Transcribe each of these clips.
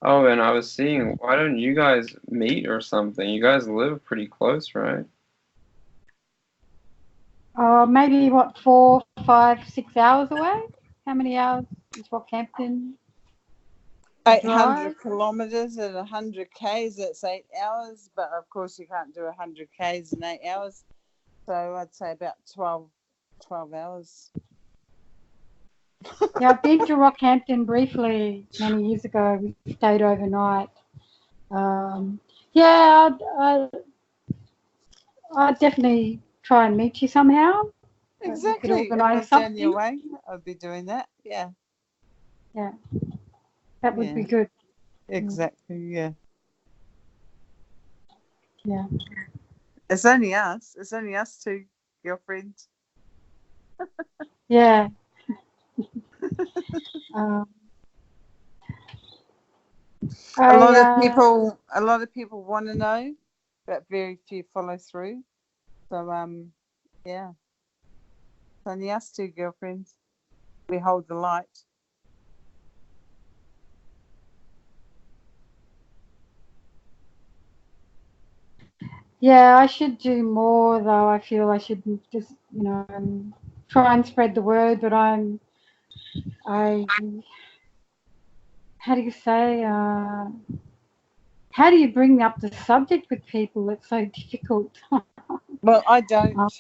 Oh, and I was seeing, why don't you guys meet or something? You guys live pretty close, right? Maybe what, 4, 5, 6 hours away? How many hours is Rockhampton to drive? 800 kilometres at 100 k's, it's 8 hours. But of course, you can't do 100 k's in 8 hours. So I'd say about 12 hours. Yeah, I've been to Rockhampton briefly many years ago. We stayed overnight. Um, yeah, I'd definitely try and meet you somehow. We could Exactly. If organise I'm down your something. way, I'd be doing that. Yeah. Yeah, that would be Yeah. good. Exactly. Yeah. Yeah. It's only us. It's only us two girlfriends. Yeah. Um, A lot of I people. A lot of people want to know, but very few follow through. So yeah. It's only us two girlfriends. We hold the light. Yeah, I should do more though. I feel I should just, try and spread the word. But I, how do you say, how do you bring up the subject with people? It's so difficult. Well, I Um, don't.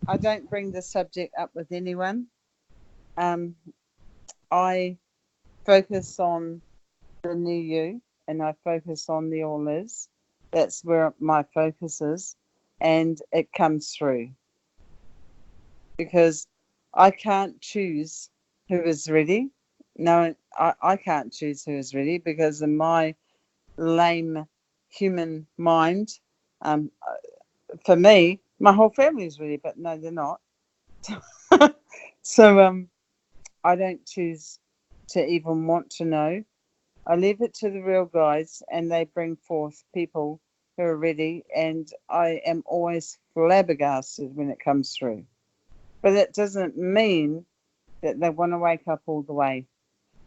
I don't bring the subject up with anyone. Um, I focus on the new you, and I focus on the all is. That's where my focus is, and it comes through because I can't choose who is ready. No, I can't choose who is ready because in my lame human mind, um, for me, my whole family is ready, but no, they're not. So I don't choose to even want to know. I leave it to the real guides, and they bring forth people who are ready, and I am always flabbergasted when it comes through. But that doesn't mean that they want to wake up all the way.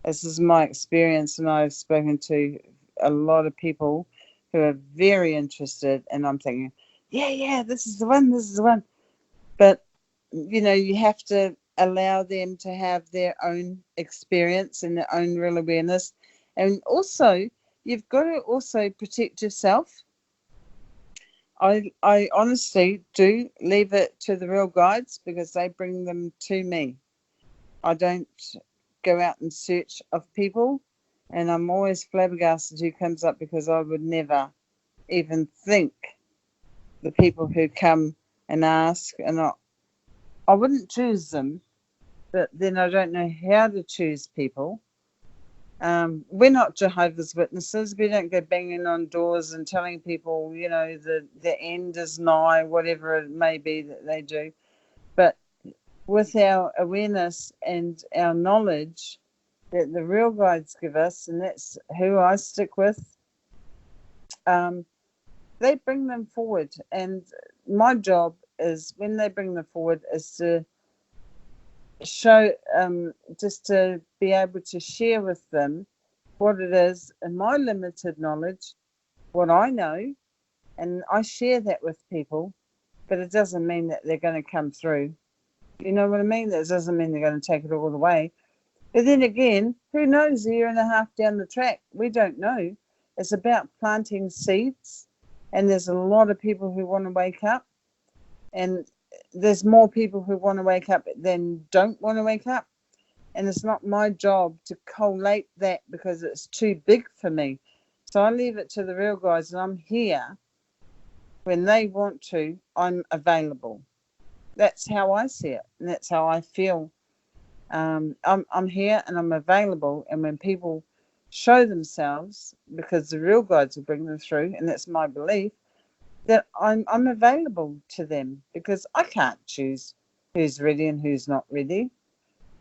This is my experience, and I've spoken to a lot of people who are very interested, and I'm thinking, yeah, this is the one, this is the one. But you have to allow them to have their own experience and their own real awareness. And also, you've got to also protect yourself. I honestly do leave it to the real guides because they bring them to me. I don't go out in search of people, and I'm always flabbergasted who comes up because I would never even think the people who come and ask, and I wouldn't choose them, but then I don't know how to choose people. We're not Jehovah's Witnesses. We don't go banging on doors and telling people, the end is nigh, whatever it may be that they do. But with our awareness and our knowledge that the real guides give us, and that's who I stick with, um, they bring them forward. And my job is, when they bring them forward, is to show, just to be able to share with them what it is in my limited knowledge, what I know, and I share that with people, but it doesn't mean that they're going to come through. You know what I mean? That doesn't mean they're going to take it all the way. But then again, who knows, a year and a half down the track? We don't know. It's about planting seeds, and there's a lot of people who want to wake up, and there's more people who want to wake up than don't want to wake up. And it's not my job to collate that because it's too big for me. So I leave it to the real guys, and I'm here when they want to. I'm available. That's how I see it, and that's how I feel. I'm here and I'm available, and when people show themselves, because the real guides will bring them through, and that's my belief, that I'm available to them because I can't choose who's ready and who's not ready.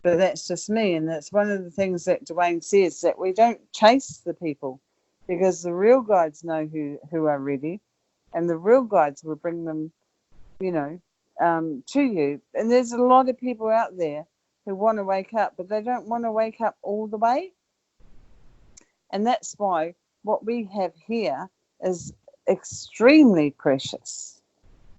But that's just me, and that's one of the things that Dwayne says, that we don't chase the people because the real guides know who are ready, and the real guides will bring them, you know, to you. And there's a lot of people out there who want to wake up, but they don't want to wake up all the way. And that's why what we have here is extremely precious,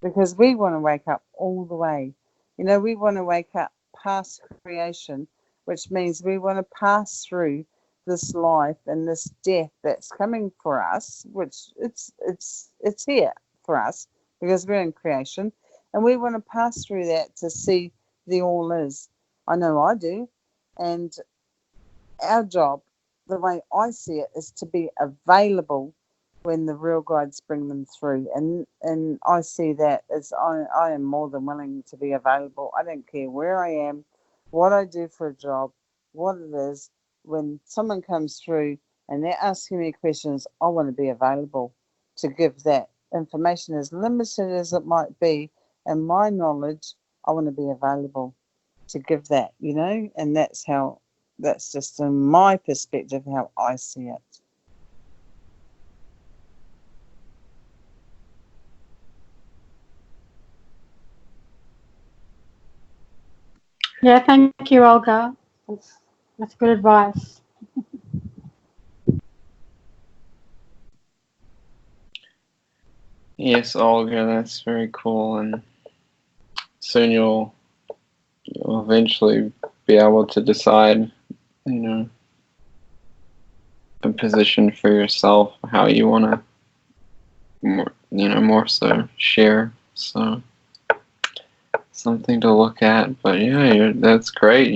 because we want to wake up all the way. We want to wake up past creation, which means we want to pass through this life and this death that's coming for us, which it's here for us because we're in creation, and we want to pass through that to see the all is. I know I do. And our job, the way I see it, is to be available when the real guides bring them through. And I see that as I am more than willing to be available. I don't care where I am, what I do for a job, what it is. When someone comes through and they're asking me questions, I want to be available to give that information, as limited as it might be, and my knowledge. I want to be available to give that, and that's just in my perspective how I see it. Yeah, thank you, Olga. That's good advice. Yes, Olga, that's very cool, and soon you'll eventually be able to decide, a position for yourself, how you want to, more so share. So something to look at. But yeah, that's great.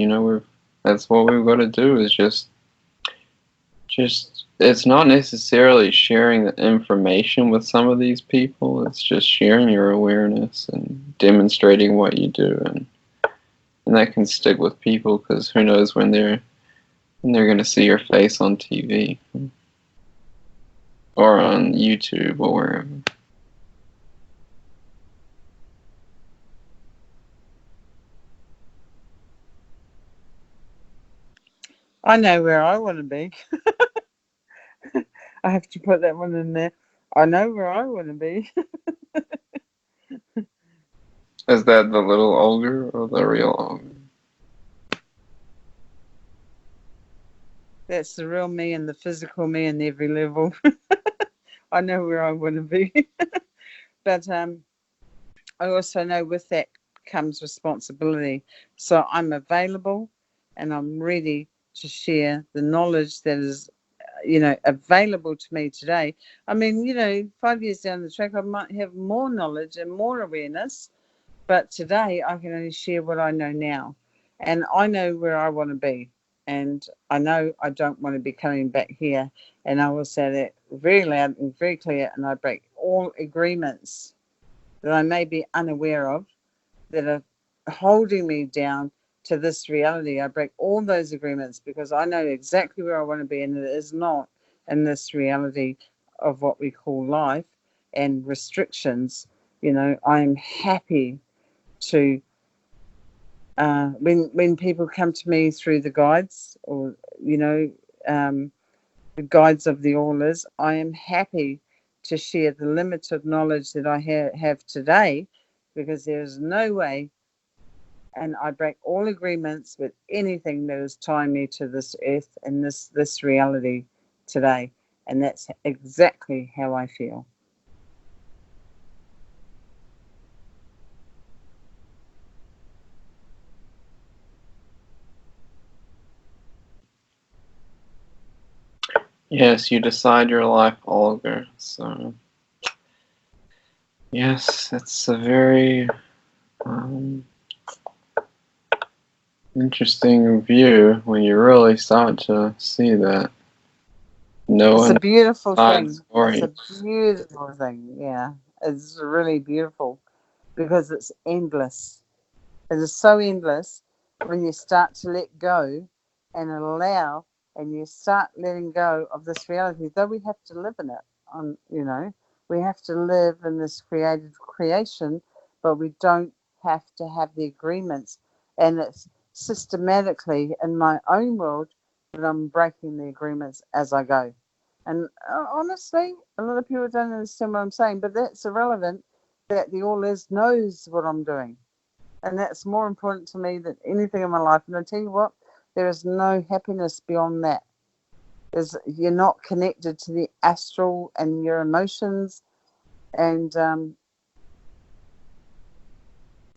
That's what we've got to do is just it's not necessarily sharing the information with some of these people. It's just sharing your awareness and demonstrating what you do, and that can stick with people, because who knows when they're going to see your face on TV or on YouTube or wherever. I know where I want to be. I have to put that one in there. I know where I want to be. Is that the little Olga or the real Olga? That's the real me and the physical me in every level. I know where I want to be. But I also know with that comes responsibility. So I'm available and I'm ready to share the knowledge that is, available to me today. I mean, 5 years down the track, I might have more knowledge and more awareness, but today I can only share what I know now. And I know where I want to be. And I know I don't want to be coming back here. And I will say that very loud and very clear. And I break all agreements that I may be unaware of that are holding me down to this reality. I break all those agreements because I know exactly where I want to be, and it is not in this reality of what we call life and restrictions. I'm happy to when people come to me through the guides, or the guides of the ALLLISS, I am happy to share the limited knowledge that I have today, because there's no way, and I break all agreements with anything that is tying me to this earth and this reality today. And that's exactly how I feel. Yes, you decide your life, Olga. So, yes, it's a very interesting view when you really start to see that. It's a beautiful side thing. story. It's a beautiful thing. Yeah, it's really beautiful because it's endless. It is so endless when you start to let go and allow, and you start letting go of this reality, though we have to live in it. We have to live in this created creation, but we don't have to have the agreements. And it's systematically in my own world that I'm breaking the agreements as I go. And honestly, a lot of people don't understand what I'm saying, but that's irrelevant. That the ALLLISS knows what I'm doing. And that's more important to me than anything in my life. And I tell you what, there is no happiness beyond that. because you're not connected to the astral and your emotions. And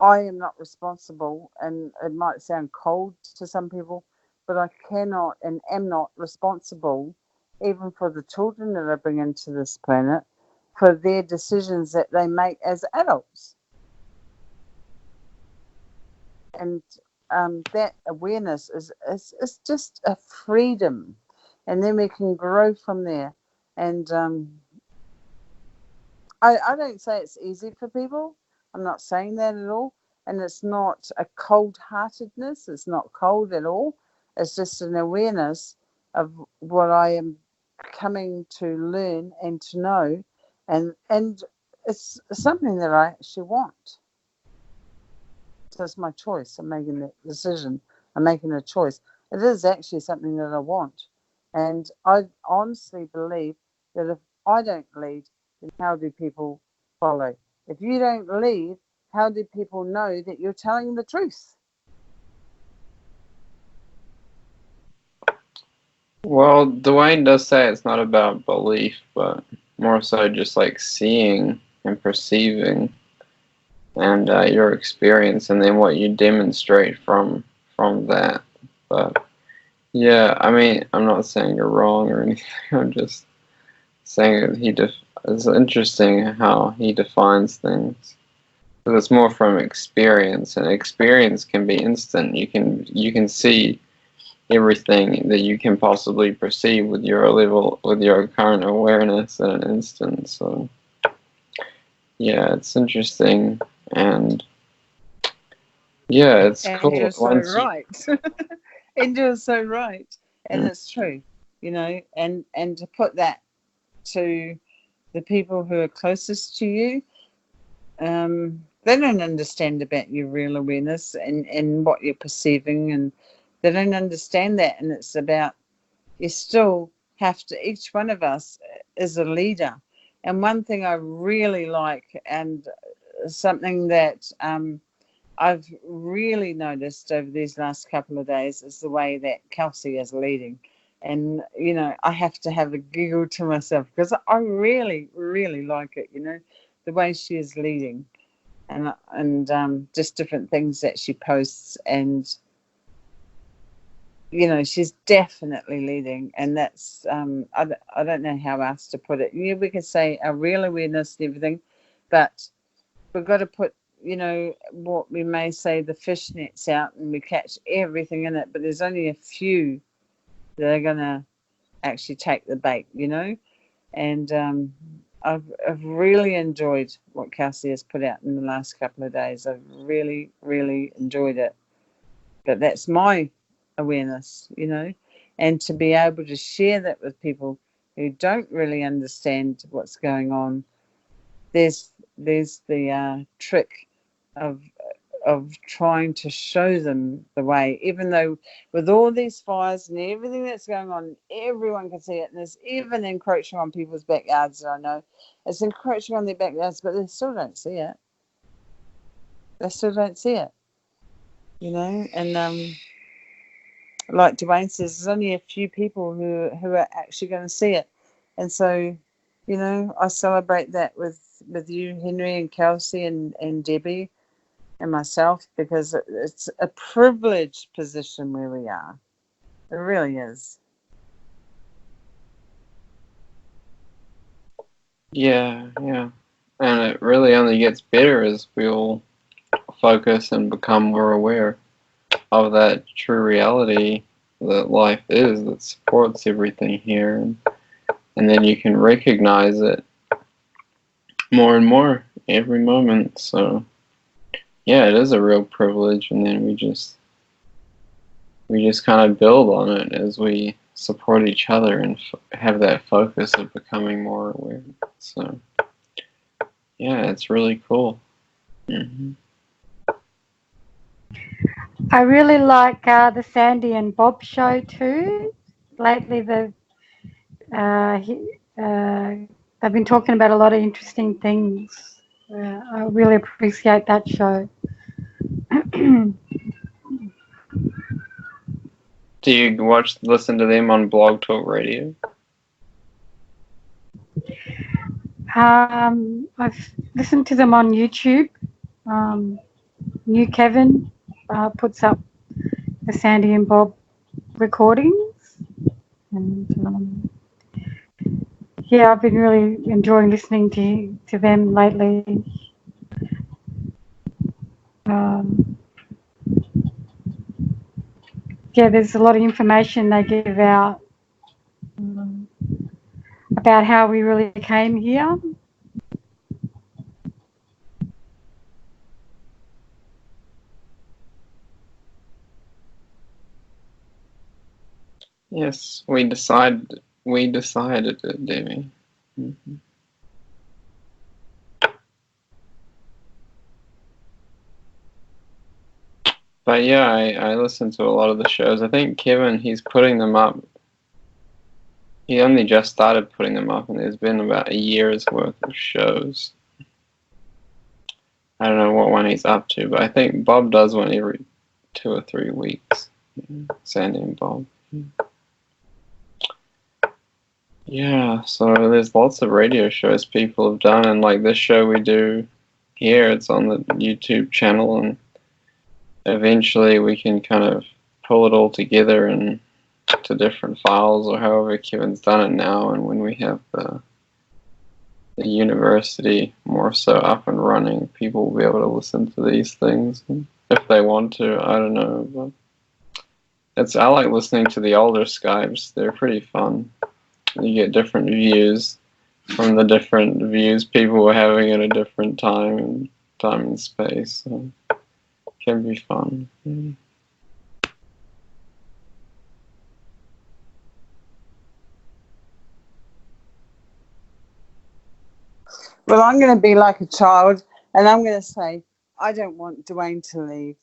I am not responsible, and it might sound cold to some people, but I cannot and am not responsible, even for the children that I bring into this planet, for their decisions that they make as adults. And that awareness is just a freedom, and then we can grow from there. And I don't say it's easy for people. I'm not saying that at all. And it's not a cold-heartedness. It's not cold at all. It's just an awareness of what I am coming to learn and to know. And it's something that I actually want. So it's my choice. I'm making that decision. I'm making a choice. It is actually something that I want. And I honestly believe that if I don't lead, then how do people follow? If you don't lead, how do people know that you're telling the truth? Well, Dwayne does say it's not about belief, but more so just like seeing and perceiving, and your experience, and then what you demonstrate from that. But yeah, I mean, I'm not saying you're wrong or anything. I'm just saying that it's interesting how he defines things. But it's more from experience, and experience can be instant. You can see everything that you can possibly perceive with your current awareness in an instant. So yeah, it's interesting, and yeah, it's And cool you're so once you. right. And you're so right. And it's true, and to put that to the people who are closest to you, they don't understand about your real awareness and what you're perceiving, and they don't understand that. And it's about, you still have to, each one of us is a leader. And one thing I really like, and something that I've really noticed over these last couple of days, is the way that Kelsey is leading. And, I have to have a giggle to myself because I really, really like it, the way she is leading, and just different things that she posts. And, she's definitely leading. And that's, I don't know how else to put it. Yeah, we could say a real awareness and everything, but we've got to put, what we may say, the fish nets out, and we catch everything in it, but there's only a few that are going to actually take the bait, and I've really enjoyed what Kelsey has put out in the last couple of days. I've really, really enjoyed it. But that's my awareness, and to be able to share that with people who don't really understand what's going on. There's the trick of trying to show them the way, even though with all these fires and everything that's going on, everyone can see it, and it's even encroaching on people's backyards. I know it's encroaching on their backyards, but they still don't see it. They still don't see it, and like Dwayne says, there's only a few people who are actually going to see it. And so, I celebrate that with you, Henry, and Kelsey, and Debbie, and myself, because it's a privileged position where we are. It really is. Yeah, yeah, and it really only gets better as we all focus and become more aware of that true reality that life is, that supports everything here, and then you can recognize it more and more every moment. So yeah, it is a real privilege, and then we just kind of build on it as we support each other and have that focus of becoming more aware. So yeah, it's really cool. Mm-hmm. I really like the Sandy and Bob show too. Lately, they've been talking about a lot of interesting things. I really appreciate that show. Do you listen to them on Blog Talk Radio? I've listened to them on YouTube. New Kevin puts up the Sandy and Bob recordings, and yeah, I've been really enjoying listening to them lately. Yeah, there's a lot of information they give out about how we really came here. Yes, we decided it, Demi. Mm-hmm. But yeah, I listen to a lot of the shows. I think Kevin, he's putting them up. He only just started putting them up, and there's been about a year's worth of shows. I don't know what one he's up to, but I think Bob does one every 2 or 3 weeks. Sandy and Bob. Yeah, so there's lots of radio shows people have done, and like this show we do here, it's on the YouTube channel, and eventually we can kind of pull it all together and to different files, or however Kevin's done it now. And when we have the university more so up and running, people will be able to listen to these things if they want to. I don't know, but I like listening to the older Skypes. They're pretty fun. You get different views from the different views people were having at a different time and space. So it can be fun. Well, I'm going to be like a child, and I'm going to say, I don't want Dwayne to leave.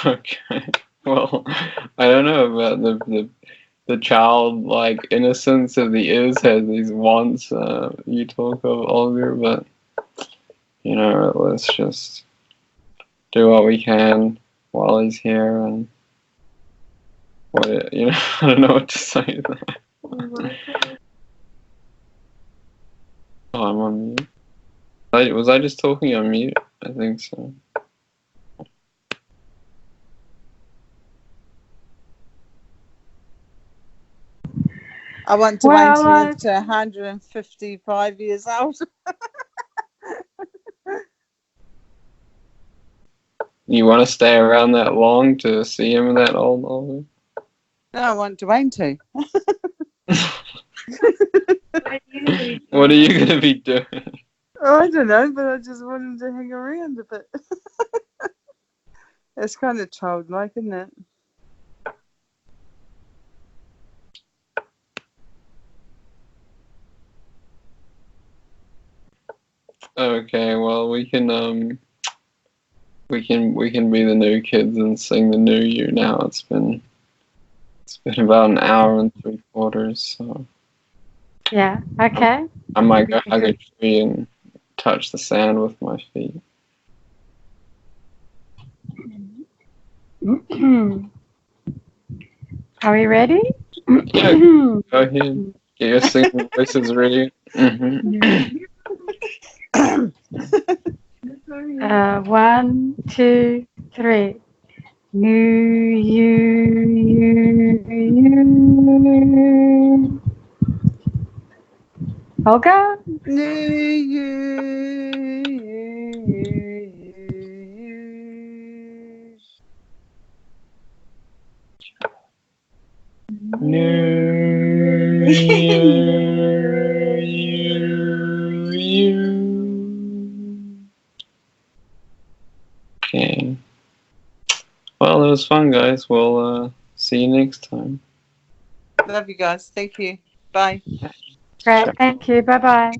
Okay. Well, I don't know about the childlike innocence of the Is has these wants you talk of, Olga, but let's just do what we can while he's here, and I don't know what to say to that. Oh, I'm on mute. Was I just talking on mute? I think so. I want Dwayne to live to 155 years old. You want to stay around that long to see him that old, Olga? No, I want Dwayne to. What are you going to be doing? Oh, I don't know, but I just want him to hang around a bit. It's kind of childlike, isn't it? Okay, well we can be the new kids and sing the new you now. It's been about an hour and 3/4, so Yeah, okay. I might go hug a tree and touch the sand with my feet. Are we ready? Yeah, go ahead. Get your singing voices ready. Mm-hmm. 1, 2, 3. New you. Olga? New you. New you. Okay. Well, it was fun, guys. We'll see you next time. Love you guys. Thank you. Bye. Great, thank you. Bye-bye.